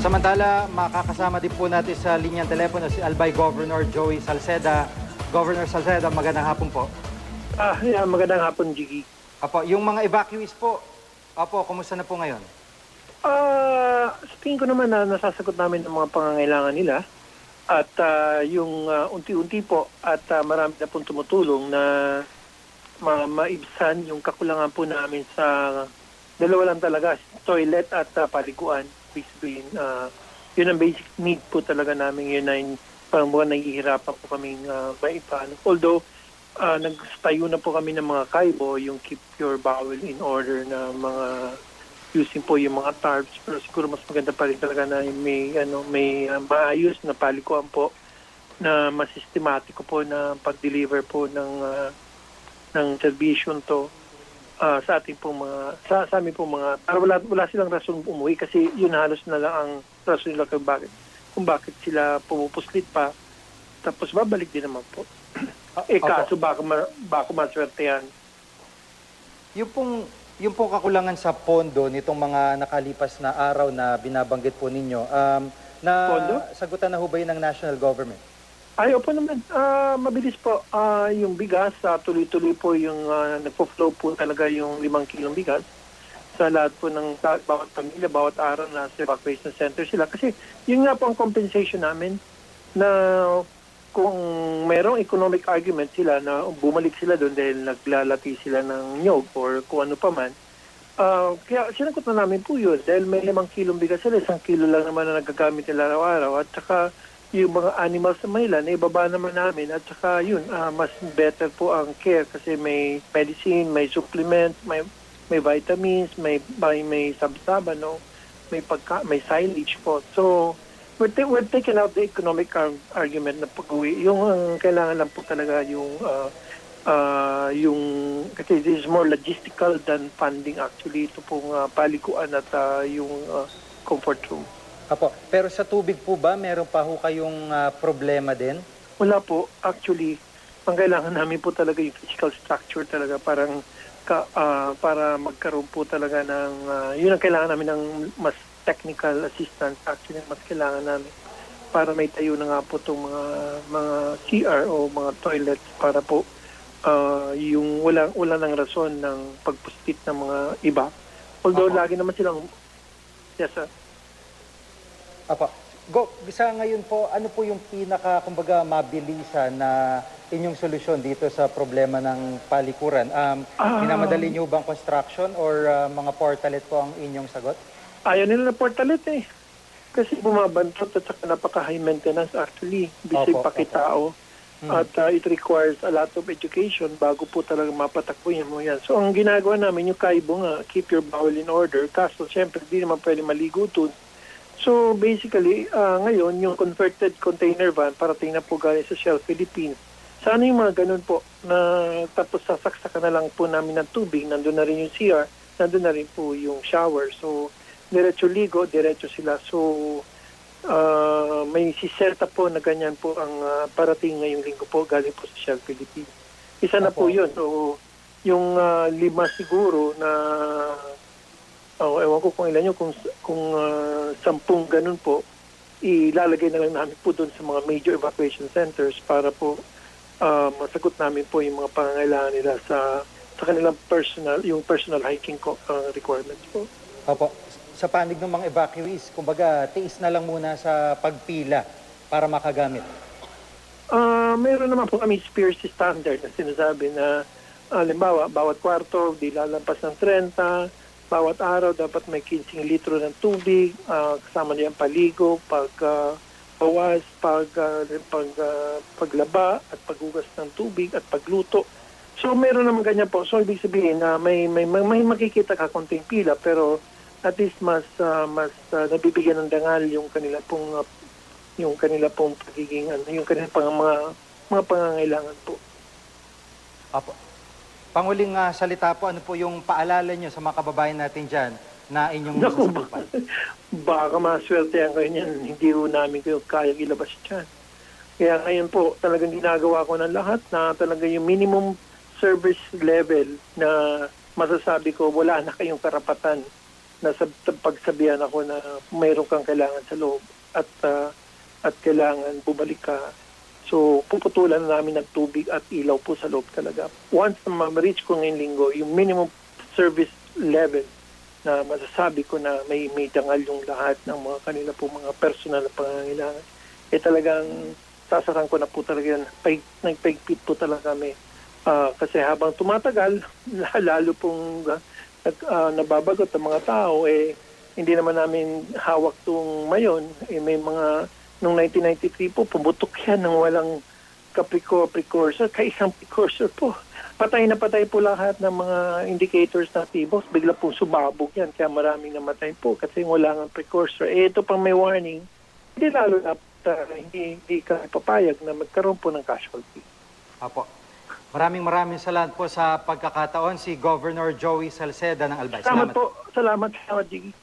Samantala, makakasama din po natin sa linyang telepono si Albay Governor Joey Salceda. Governor Salceda, magandang hapon po. Magandang hapon, Jiggy. Apo, yung mga evacuees po, kumusta na po ngayon? Sa tingin ko naman na nasasagot namin ang mga pangangailangan nila at yung unti-unti po at marami na pong tumutulong na maibsan yung kakulangan po namin sa dalawa lang talaga, toilet at paliguan. Basically, yun ang basic need po talaga namin. Yun ay parang mukhang nahihirapan po kaming maipano. Although, nagtayo na po kami ng mga kaibo, yung keep your bowel in order na mga using po yung mga tarps, pero siguro mas maganda pa rin talaga na may maayos na palikuan po na masistematiko po na pag-deliver po ng servisyon to sa ating pong mga sa amin pong mga para wala silang rason umuwi kasi yun halos na lang ang rason nila kung bakit sila pumupuslit pa tapos babalik din naman po. Kaso baka maswerte yan. Yung pong kakulangan sa pondo nitong mga nakalipas na araw na binabanggit po ninyo, Pondo? sagutan na ho ba yun ng national government? Opo naman. Mabilis po. Yung bigas, tuloy-tuloy po yung nagpo-flow po talaga yung 5 kilong bigas sa lahat po ng bawat pamilya, bawat araw na sa evacuation center sila. Kasi yun nga po ang compensation namin na kung merong economic argument sila na bumalik sila doon dahil naglalati sila ng nyog or kung ano pa man, kaya sinagot na namin po yun dahil may 5 kilong bigas sila, 1 kilo lang naman na nagagamit nila araw-araw at saka yung mga animals sa Manila na ibaba naman namin at saka yun, mas better po ang care kasi may medicine, may supplements, may vitamins, may sabsaba, no? May silage po. So, we're taking out the economic argument na pag-uwi. Yung kailangan lang po talaga yung kasi this is more logistical than funding actually. Ito pong palikuan at yung comfort room. Apo, pero sa tubig po ba, meron pa ho kayong problema din? Wala po. Actually, ang kailangan namin po talaga yung physical structure talaga para magkaroon po talaga ng yun ang kailangan namin ng mas technical assistance. Actually, mas kailangan namin para may tayo na nga po itong mga CR o mga toilets para po yung wala ng rason ng pagpustit ng mga iba. Although lagi naman silang yes sir. Apo. Bisa ngayon po, ano po yung kumbaga, mabilisan na inyong solusyon dito sa problema ng palikuran? Minamadali nyo bang construction or mga portalet po ang inyong sagot? Ayaw nila na portalet eh. Kasi bumabantot at saka napaka-high maintenance actually. Bisig pakitao. At it requires a lot of education bago po talaga mapatakbo yan mo yan. So ang ginagawa namin, yung kaibo nga, keep your bowel in order. Kaso siyempre, di naman pwede maligo doon. So basically, ngayon, yung converted container van, parating na po galing sa Shell Philippines. Sana yung mga ganun po, na tapos sasaksakan na lang po namin ng tubig, nandun na rin yung CR, nandun na rin po yung shower. So, diretso ligo, diretso sila. So, may siserta po na ganyan po ang parating ngayong linggo po, galing po sa Shell Philippines. Isa na po yun. So, yung 5 siguro na ewan ko kung ilan yun, kung 10 ganun po, ilalagay na lang namin po doon sa mga major evacuation centers para po masagot namin po yung mga pangangailangan nila sa kanilang personal hiking requirements po. Opo. Sa panig ng mga evacuees, kumbaga, tiis na lang muna sa pagpila para makagamit. Meron naman po kami Spears standard na sinasabi na halimbawa, bawat kwarto, di lalampas ng 30, bawat araw dapat may 15 litro ng tubig, kasama niya ang paligo, pagbawas, paglaba at paghugas ng tubig at pagluto. So meron naman ganyan po. So ibig sabihin na may makikita ka konting pila pero at least mas nabibigyan ng dangal yung kanila pong pagiging yung kanila pang mga pangangailangan po. Apo. Panguling salita po, ano po yung paalala nyo sa mga kababayan natin dyan na inyong sasakupan? Baka maswerte yan kayo niyan. Hindi ho namin kayo kaya ilabas dyan. Kaya ngayon po, talagang ginagawa ko ng lahat na talaga yung minimum service level na masasabi ko wala na kayong karapatan nasa pagsabihan ako na mayroon kang kailangan sa loob at kailangan bumalik ka. So, puputulan na namin ng tubig at ilaw po sa loob talaga. Once na ma-reach ko ngayong linggo, yung minimum service level na masasabi ko na may dangal yung lahat ng mga kanila po mga personal na pangangailangan, talagang sasakan ko na po talaga yan. Nagpaigpit po talaga kami. Kasi habang tumatagal, lalo pong nababagot ang mga tao, hindi naman namin hawak itong mayon. May mga, noong 1993 po, pumutok yan ng walang precursor, kaisang precursor po. Patay na patay po lahat ng mga indicators na tibos. Bigla pong sumabog yan, kaya maraming namatay po kasi wala nga precursor. Ito pang may warning, hindi lalo na hindi ka papayag na magkaroon po ng casualty. Apo. Maraming salamat po sa pagkakataon si Governor Joey Salceda ng Albay. Salamat po. Salamat, Jiggy.